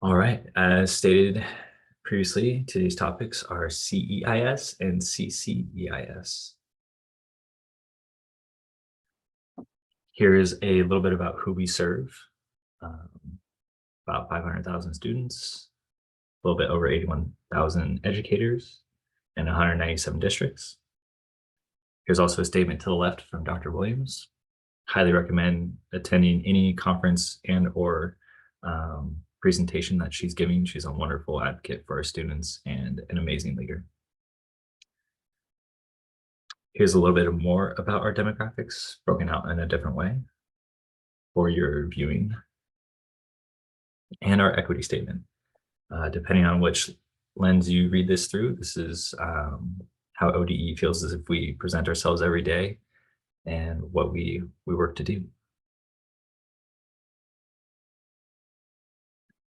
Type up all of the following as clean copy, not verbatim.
All right, as stated previously, today's topics are CEIS and CCEIS. Here is a little bit about who we serve. About 500,000 students, a little bit over 81,000 educators, and 197 districts. Here's also a statement to the left from Dr. Williams. Highly recommend attending any conference and or presentation that she's giving. She's a wonderful advocate for our students and an amazing leader. Here's a little bit more about our demographics broken out in a different way for your viewing, and our equity statement. Depending on which lens you read this through, this is how ODE feels as if we present ourselves every day and what we work to do.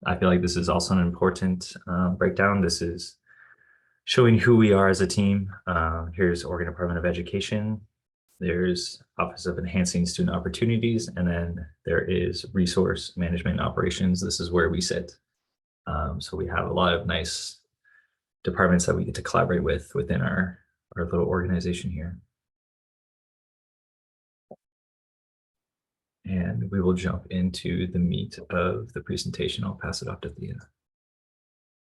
I feel like this is also an important breakdown. This is showing who we are as a team. Here's Oregon Department of Education. There's Office of Enhancing Student Opportunities, and then there is Resource Management and Operations. This is where we sit. So we have a lot of nice departments that we get to collaborate with within our little organization here. And we will jump into the meat of the presentation. I'll pass it off to Thea.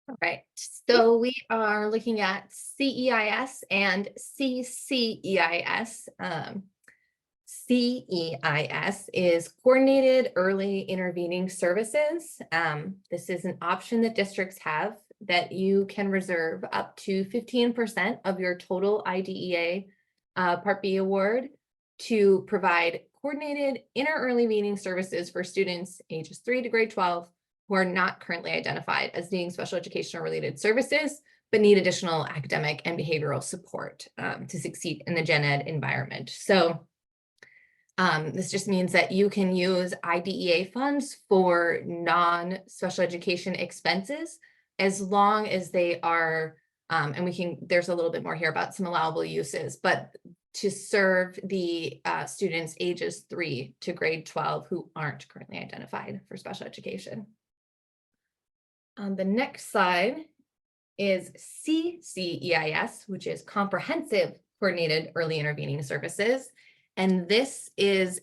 All right, so we are looking at CEIS and CCEIS. CEIS is Coordinated Early Intervening Services. This is an option that districts have that you can reserve up to 15% of your total IDEA Part B award to provide coordinated inter-early services for students ages 3 to grade 12 who are not currently identified as needing special educational related services, but need additional academic and behavioral support to succeed in the gen ed environment. So this just means that you can use IDEA funds for non-special education expenses as long as they are, and there's a little bit more here about some allowable uses, but to serve the students ages 3 to grade 12 who aren't currently identified for special education. The next slide is CCEIS, which is Comprehensive Coordinated Early Intervening Services. And this is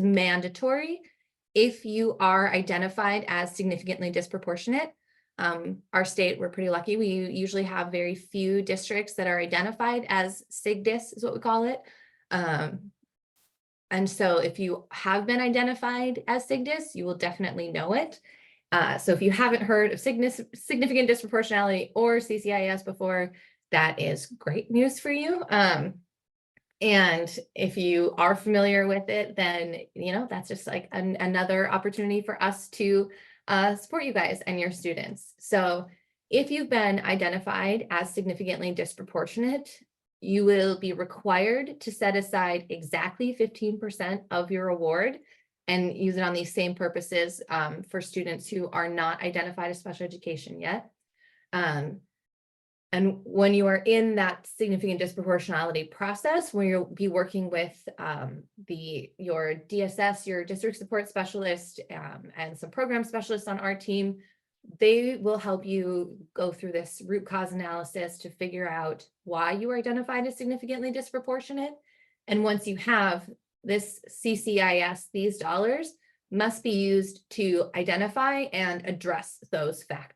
mandatory if you are identified as significantly disproportionate. Our state, we're pretty lucky. We usually have very few districts that are identified as SIGDIS is what we call it. And so if you have been identified as SIGDIS, you will definitely know it. So if you haven't heard of significant disproportionality or CCEIS before, that is great news for you. And if you are familiar with it, then, that's just like another opportunity for us to support you guys and your students. So if you've been identified as significantly disproportionate, you will be required to set aside exactly 15% of your award and use it on these same purposes for students who are not identified as special education yet. And when you are in that significant disproportionality process, where you'll be working with your DSS, your district support specialist, and some program specialists on our team, they will help you go through this root cause analysis to figure out why you are identified as significantly disproportionate. And once you have this CCEIS, these dollars must be used to identify and address those factors.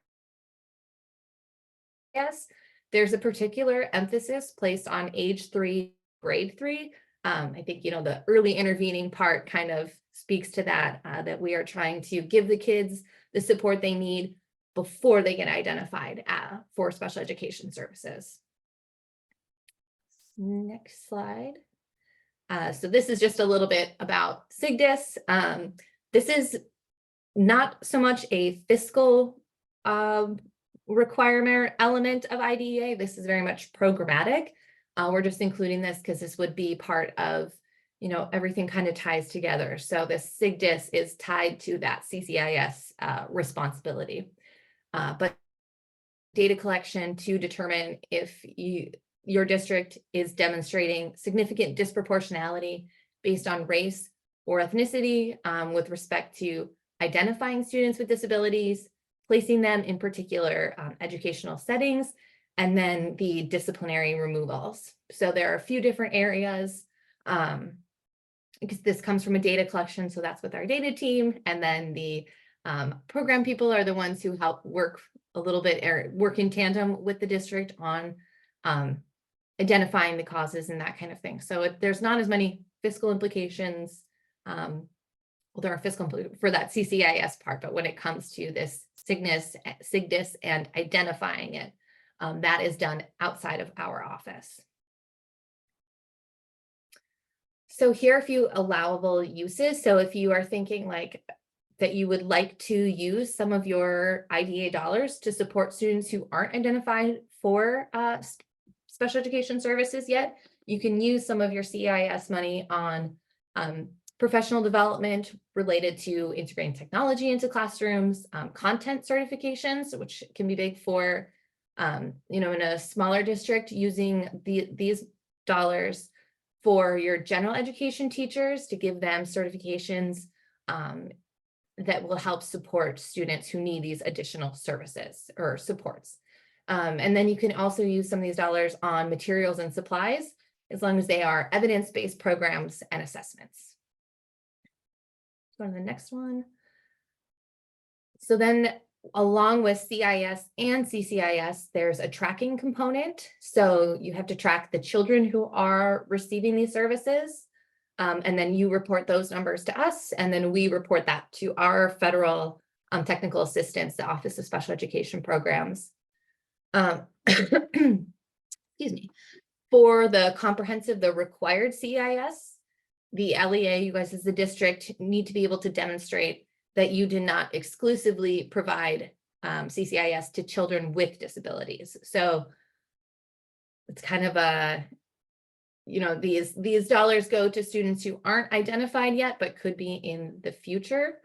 Yes, there's a particular emphasis placed on age 3, grade 3. I think, the early intervening part kind of speaks to that, that we are trying to give the kids the support they need before they get identified for special education services. Next slide. So this is just a little bit about SIGDIS. This is not so much a fiscal requirement element of IDEA. This is very much programmatic. We're just including this because this would be part of, everything kind of ties together. So this SIGDIS is tied to that CCEIS responsibility. But data collection to determine if your district is demonstrating significant disproportionality based on race or ethnicity with respect to identifying students with disabilities, placing them in particular educational settings, and then the disciplinary removals. So there are a few different areas, because this comes from a data collection, so that's with our data team, and then the program people are the ones who help work a little bit or work in tandem with the district on identifying the causes and that kind of thing. So there's not as many fiscal implications. Well, there are fiscal for that CCEIS part, but when it comes to this SIGDIS and identifying it, that is done outside of our office. So here are a few allowable uses. So if you are thinking like that you would like to use some of your IDA dollars to support students who aren't identified for special education services yet, you can use some of your CEIS money on professional development related to integrating technology into classrooms, content certifications, which can be big for, in a smaller district, using these dollars for your general education teachers to give them certifications that will help support students who need these additional services or supports. And then you can also use some of these dollars on materials and supplies, as long as they are evidence-based programs and assessments. Go to the next one. So then along with CEIS and CCEIS, there's a tracking component. So you have to track the children who are receiving these services. And then you report those numbers to us, and then we report that to our federal technical assistance, the Office of Special Education Programs. Excuse me. For the comprehensive, the required CEIS, the LEA, you guys as the district need to be able to demonstrate that you did not exclusively provide CCEIS to children with disabilities. So it's kind of a, these dollars go to students who aren't identified yet, but could be in the future.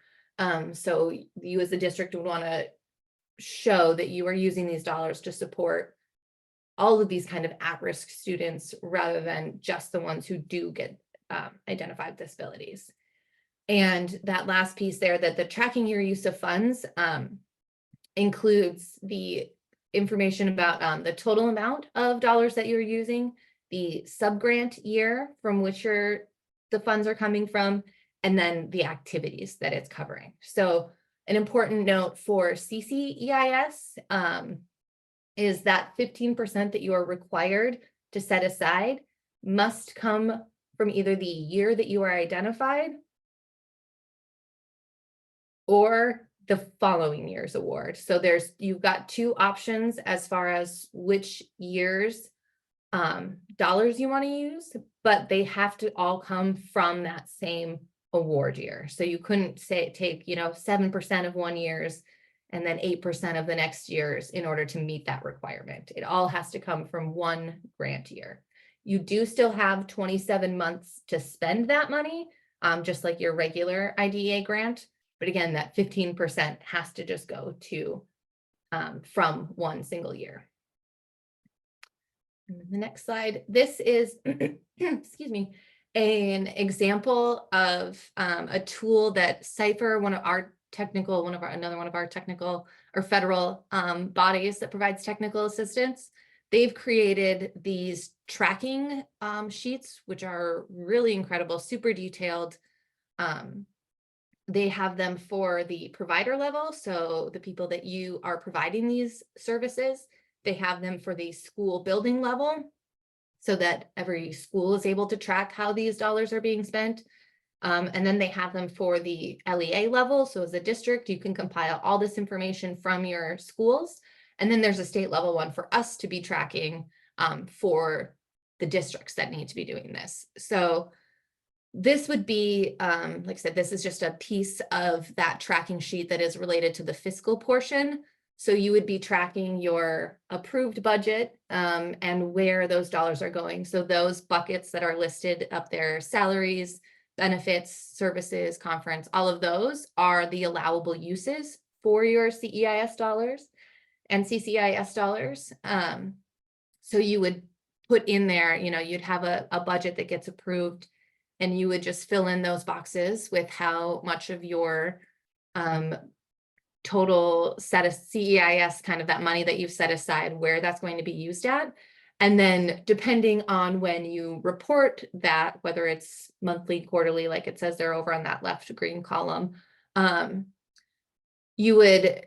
So you as the district would want to show that you are using these dollars to support all of these kind of at-risk students rather than just the ones who do get identified disabilities. And that last piece there, that the tracking your use of funds includes the information about the total amount of dollars that you're using, the sub-grant year from which the funds are coming from, and then the activities that it's covering. So an important note for CCEIS is that 15% that you are required to set aside must come from either the year that you are identified or the following year's award. So you've got two options as far as which year's dollars you want to use, but they have to all come from that same award year. So you couldn't take 7% of one year's and then 8% of the next year's in order to meet that requirement. It all has to come from one grant year. You do still have 27 months to spend that money, just like your regular IDEA grant. But again, that 15% has to just go to from one single year. And the next slide, this is, excuse me, an example of a tool that Cypher, another one of our technical or federal bodies that provides technical assistance, they've created these tracking sheets, which are really incredible, super detailed. They have them for the provider level, so the people that you are providing these services. They have them for the school building level, so that every school is able to track how these dollars are being spent. And then they have them for the LEA level. So as a district, you can compile all this information from your schools. And then there's a state level one for us to be tracking for the districts that need to be doing this. So this would be, like I said, this is just a piece of that tracking sheet that is related to the fiscal portion. So you would be tracking your approved budget and where those dollars are going. So those buckets that are listed up there, salaries, benefits, services, conference, all of those are the allowable uses for your CEIS dollars and CCEIS dollars. So you would put in there, you'd have a budget that gets approved, and you would just fill in those boxes with how much of your total set of CEIS, kind of that money that you've set aside, where that's going to be used at. And then depending on when you report that, whether it's monthly, quarterly, like it says there over on that left green column, you would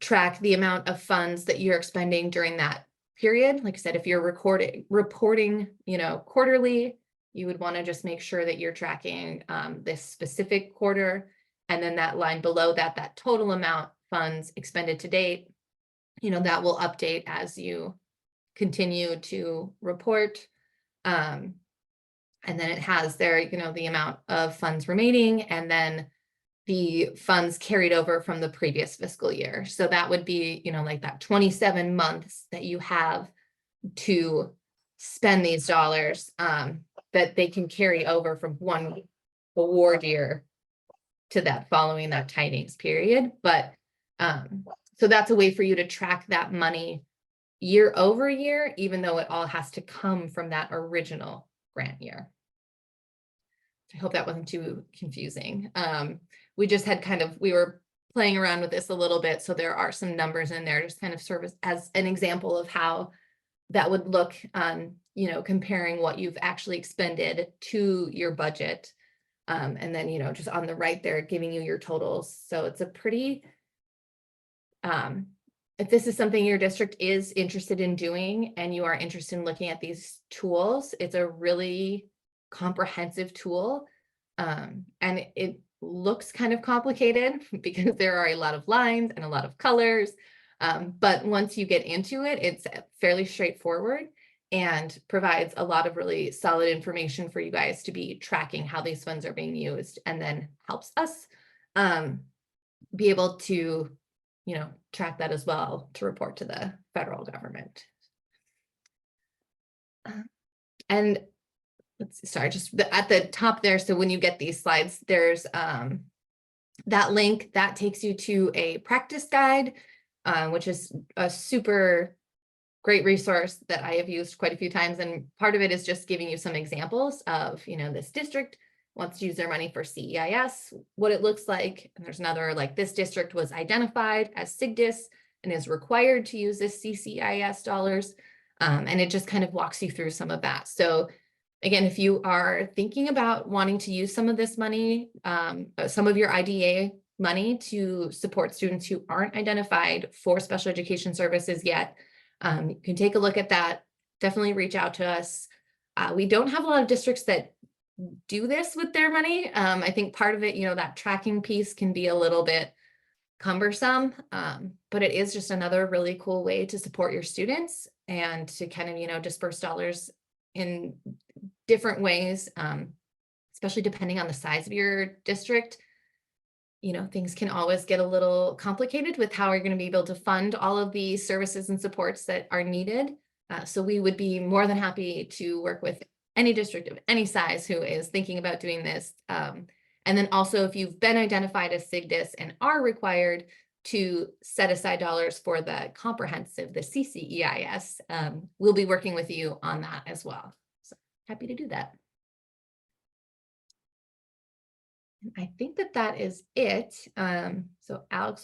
track the amount of funds that you're expending during that period. Like I said, if you're reporting, quarterly, you would want to just make sure that you're tracking this specific quarter. And then that line below that, that total amount funds expended to date, that will update as you continue to report. And then it has there, the amount of funds remaining, and then the funds carried over from the previous fiscal year. So that would be, like that 27 months that you have to spend these dollars, that they can carry over from one award year to that following that tidings period. But so that's a way for you to track that money year over year, even though it all has to come from that original grant year. I hope that wasn't too confusing. We just had we were playing around with this a little bit. So there are some numbers in there, just kind of serve as an example of how that would look on, comparing what you've actually expended to your budget. And then, just on the right there, giving you your totals. So it's a pretty, if this is something your district is interested in doing and you are interested in looking at these tools, it's a really comprehensive tool. And it looks kind of complicated because there are a lot of lines and a lot of colors. But once you get into it, it's fairly straightforward and provides a lot of really solid information for you guys to be tracking how these funds are being used, and then helps us be able to, track that as well to report to the federal government. And let's see, sorry, just at the top there. So when you get these slides, there's that link that takes you to a practice guide, which is a super great resource that I have used quite a few times. And part of it is just giving you some examples of, this district wants to use their money for CEIS, what it looks like. And there's another, like, this district was identified as SIGDIS and is required to use this CCEIS dollars. And it just kind of walks you through some of that. So again, if you are thinking about wanting to use some of this money, some of your IDA money to support students who aren't identified for special education services yet, you can take a look at that. Definitely reach out to us. We don't have a lot of districts that do this with their money. I think part of it, that tracking piece can be a little bit cumbersome, but it is just another really cool way to support your students and to kind of, disperse dollars in different ways, especially depending on the size of your district. Things can always get a little complicated with how you're going to be able to fund all of the services and supports that are needed. So we would be more than happy to work with any district of any size who is thinking about doing this. And then also, if you've been identified as SIGDIS and are required to set aside dollars for the comprehensive, the CCEIS, we'll be working with you on that as well. So happy to do that. I think that is it. So Alex